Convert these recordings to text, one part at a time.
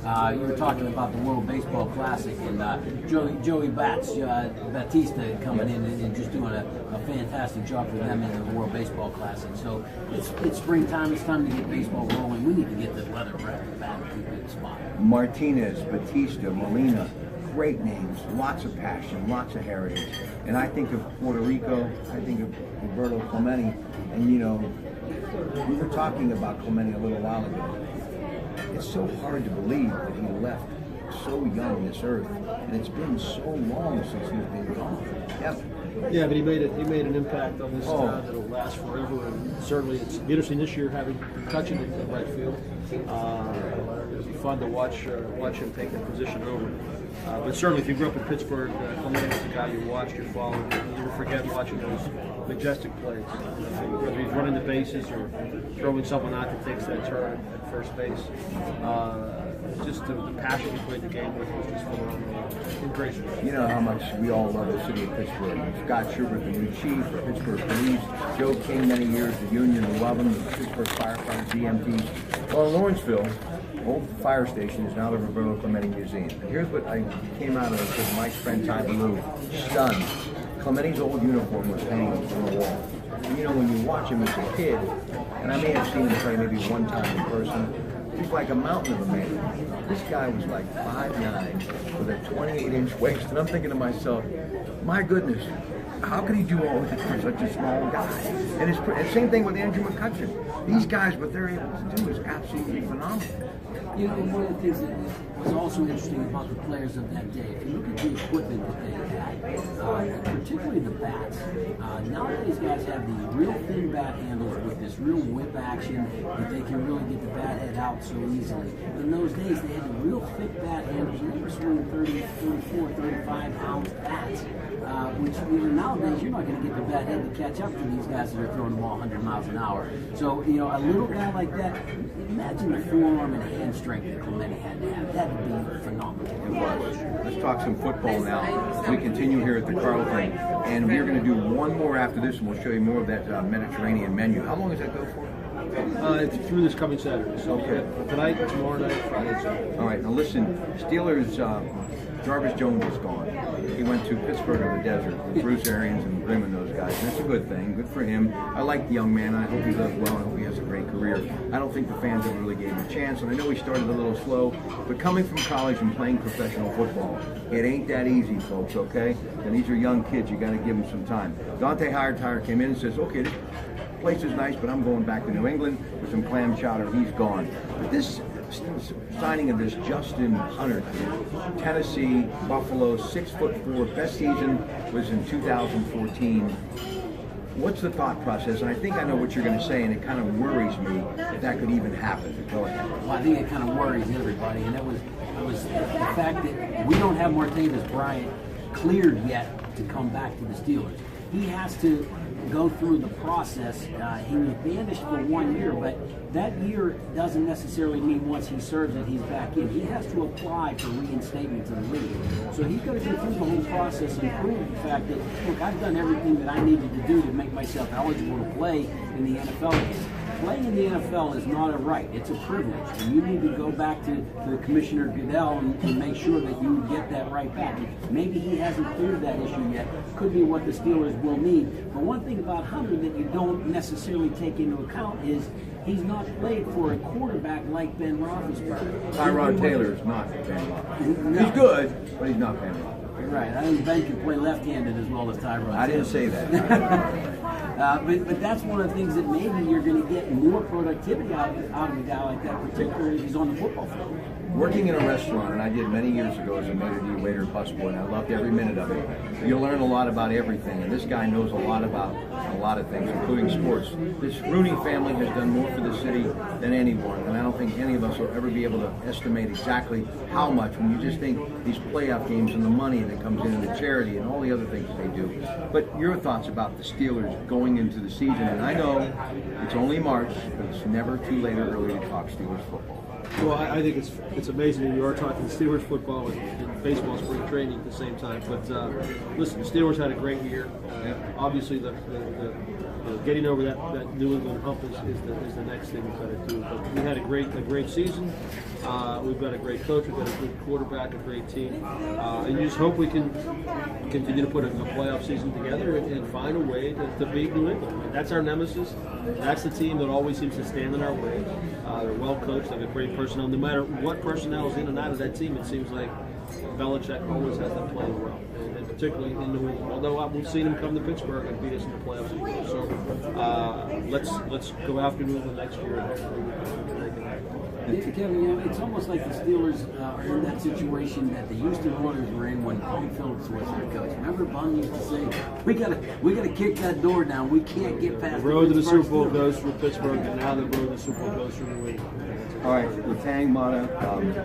You were talking about the World Baseball Classic and Joey Batista coming in and just doing a fantastic job for them in the World Baseball Classic. So it's springtime. It's time to get baseball rolling. We need to get the weather back and keep it in spot. Martinez, Batista, Molina. Great names, lots of passion, lots of heritage. And I think of Puerto Rico, I think of Roberto Clemente, and you know, we were talking about Clemente a little while ago. It's so hard to believe that he left so young this earth, and it's been so long since he's been gone. Yep. Yeah, but he made an impact on this town that'll last forever, and certainly it's interesting this year having touching it in right field. It'll be fun to watch him take that position over. But certainly, if you grew up in Pittsburgh, Clemente was the guy you watched, you followed. You never forget watching those majestic plays. Whether he's running the bases or throwing someone out that takes that turn at first base. Just the passion he played the game with was just phenomenal. Ingratiating. You know how much we all love the city of Pittsburgh. Scott Schubert, the new chief, the Pittsburgh Police, Joe King, many years, the Union, we love him, the Pittsburgh firefighters, EMTs. Well, in Lawrenceville, old fire station is now the Roberto Clemente Museum. And here's what I came out of it with Mike's friend Ty Ballou, stunned. Clemente's old uniform was hanging on the wall. And you know, when you watch him as a kid, and I may have seen him play maybe one time in person, he's like a mountain of a man. This guy was like 5'9", with a 28-inch waist, and I'm thinking to myself, my goodness, how could he do all this for such a small guy? And it's same thing with Andrew McCutcheon. These guys, what they're able to do is absolutely phenomenal. You know, one of the things that was also interesting about the players of that day, if you look at the equipment that they had, particularly the bats, nowadays guys have these real thin bat handles with this real whip action that they can really get the bat head out so easily. In those days, they had the real thick bat handles, and they were swinging 30, 34, 35-ounce bats. Which, you know, nowadays you're not going to get the bat head to catch up to these guys that are throwing the ball 100 miles an hour. So, you know, a little guy like that, imagine the forearm and hand strength that Clemente had to have. That would be phenomenal. It was. Let's talk some football now. We continue here at the Carlton, and we're going to do one more after this, and we'll show you more of that Mediterranean menu. How long does that go for? It's through this coming Saturday. So tonight, tomorrow night, Friday, Saturday. All right. Now listen, Steelers. Jarvis Jones is gone. He went to Pittsburgh in the desert with Bruce Arians and Grimm and those guys. And it's a good thing. Good for him. I like the young man. I hope he does well. I hope he has a great career. I don't think the fans ever really gave him a chance. And I know he started a little slow. But coming from college and playing professional football, it ain't that easy, folks, okay? And these are young kids. You got to give them some time. Dante Hightower came in and says, okay, this place is nice, but I'm going back to New England with some clam chowder. He's gone. But this signing of this Justin Hunter, Tennessee, Buffalo, 6'4", best season was in 2014. What's the thought process? And I think I know what you're going to say, and it kind of worries me that could even happen. Go ahead. Well, I think it kind of worries everybody, and it was the fact that we don't have Martavis Bryant cleared yet to come back to the Steelers. He has to go through the process. He was banished for 1 year, but that year doesn't necessarily mean once he serves it, he's back in. He has to apply for reinstatement to the league. So he's got to go through the whole process and prove the fact that, look, I've done everything that I needed to do to make myself eligible to play in the NFL game. Playing in the NFL is not a right, it's a privilege. And you need to go back to the Commissioner Goodell and make sure that you get that right back. Maybe he hasn't cleared that issue yet. Could be what the Steelers will need. But one thing about Hunter that you don't necessarily take into account is he's not played for a quarterback like Ben Roethlisberger. Tyrod Taylor is not Ben Roethlisberger. No. He's good, but he's not Ben Roethlisberger. Right. I think Ben can play left-handed as well as Tyrod. I didn't say that. But that's one of the things that maybe you're going to get more productivity out of a guy like that, particularly if he's on the football field. Working in a restaurant, and I did many years ago as a maitre d' waiter busboy, and I loved every minute of it. You learn a lot about everything, and this guy knows a lot about a lot of things, including sports. This Rooney family has done more for the city than anyone, and I don't think any of us will ever be able to estimate exactly how much when you just think these playoff games and the money that comes into the charity and all the other things that they do. But your thoughts about the Steelers going into the season, and I know it's only March, but it's never too late or early to talk Steelers football. Well, I think it's amazing that you are talking Steelers football and baseball spring training at the same time. But listen, the Steelers had a great year. Obviously, the getting over that New England hump is the next thing we've got to do. But we had a great season. We've got a great coach. We've got a good quarterback, a great team, and you just hope we can continue to put a playoff season together and find a way to beat New England. I mean, that's our nemesis. That's the team that always seems to stand in our way. They're well coached. They have great personnel. No matter what personnel is in and out of that team, it seems like Belichick always has them playing well, and particularly in New England. Although we've seen him come to Pittsburgh and beat us in the playoffs as well. So let's go after New England next year and hopefully we can make it happen. Kevin, it's almost like the Steelers are in that situation that the Houston Royals were in when Bum Phillips was their coach. Remember, Bum used to say, "We gotta kick that door down. We can't get past." The road to the Super Bowl goes through Pittsburgh, and now the road to the Super Bowl goes through New England. All right, Latang, Mata,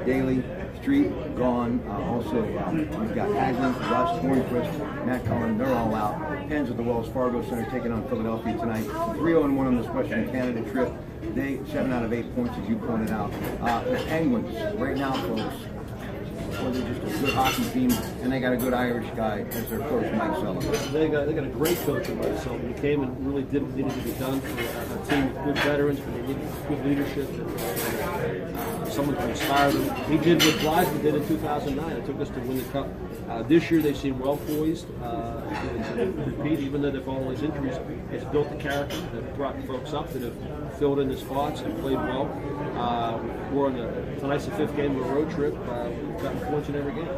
Daly, Street, gone. Also, we've got Haglin, Russ, Hornquist, Matt Cullen. They're all out. Pens at the Wells Fargo Center taking on Philadelphia tonight. 3-0-1 on this Western Canada trip. They 7 out of 8 points, as you pointed out. The Penguins, right now, folks, well, they're just a good hockey team, and they got a good Irish guy as their coach, Mike Sullivan. They got a great coach in Mike Sullivan. He came and really did what needed to be done for a team with good veterans, but they needed good leadership. Someone to inspire them. He did what Blythe did in 2009. It took us to win the Cup. This year they seem well poised to repeat, even though they've all these injuries. It's built the character. They've brought folks up that have filled in the spots and played well. We're on tonight's the 5th game of a road trip. We've gotten points in every game.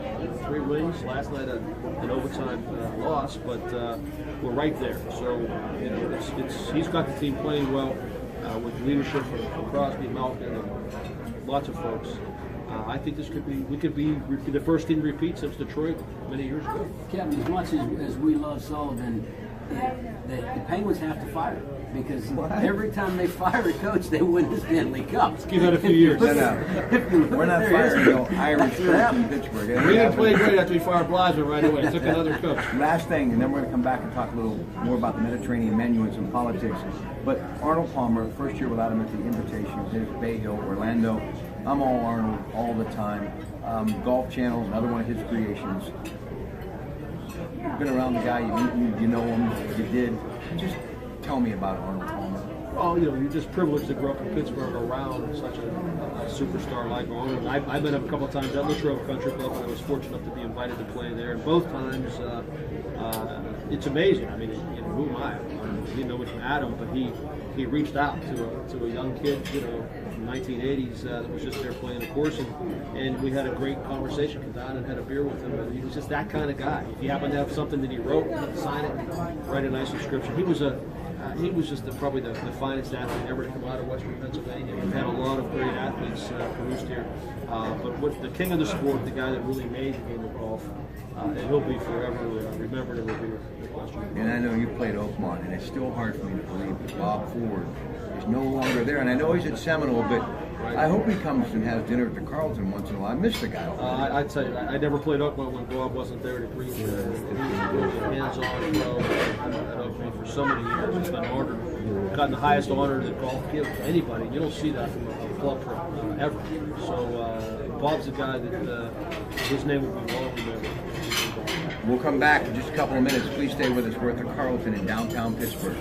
3 wins. Last night an overtime loss, but we're right there. So he's got the team playing well with leadership from Crosby, Malkin, and lots of folks. I think we could be the first team to repeat since Detroit many years ago. Kevin, as much as we love Sullivan, the Penguins have to fire him because every time they fire a coach, they win the Stanley Cup. Let's give that a few years. We're not firing no Irish coach in Pittsburgh. We didn't play great after we fired Blasman right away. Took another coach. Last thing, and then we're going to come back and talk a little more about the Mediterranean menu and some politics. But Arnold Palmer, first year without him at the invitation, his Bay Hill, Orlando. I'm all Arnold all the time. Golf Channel, another one of his creations. You've been around the guy, you know him, you did. Just tell me about Arnold Palmer. Well, you're just privileged to grow up in Pittsburgh around such a superstar like Arnold. I've been up a couple of times at Latrobe Country Club, and I was fortunate enough to be invited to play there. And both times, it's amazing. I mean, who am I? I didn't know much from Adam, but he reached out to a young kid, from the 1980s that was just there playing the course, and we had a great conversation. Came down and had a beer with him, and he was just that kind of guy. If you happen to have something that he wrote, he'd sign it, write a nice inscription. He was just probably the finest athlete ever to come out of Western Pennsylvania. We've had a lot of great athletes produced here, but the king of the sport, the guy that really made the game of golf, and he'll be forever remembered and revered. And I know you played Oakmont, and it's still hard for me to believe that Bob Ford is no longer there. And I know he's at Seminole, but I hope he comes and has dinner at the Carlton once in a while. I miss the guy. I tell you, I never played Oakmont when Bob wasn't there to greet. He was a hands-on pro at Oakmont for so many years. It's been honored, gotten the highest honor that golf gives to anybody. You don't see that from a club pro ever. So Bob's a guy that his name will be well remembered. We'll come back in just a couple of minutes. Please stay with us. We're at the Carlton in downtown Pittsburgh.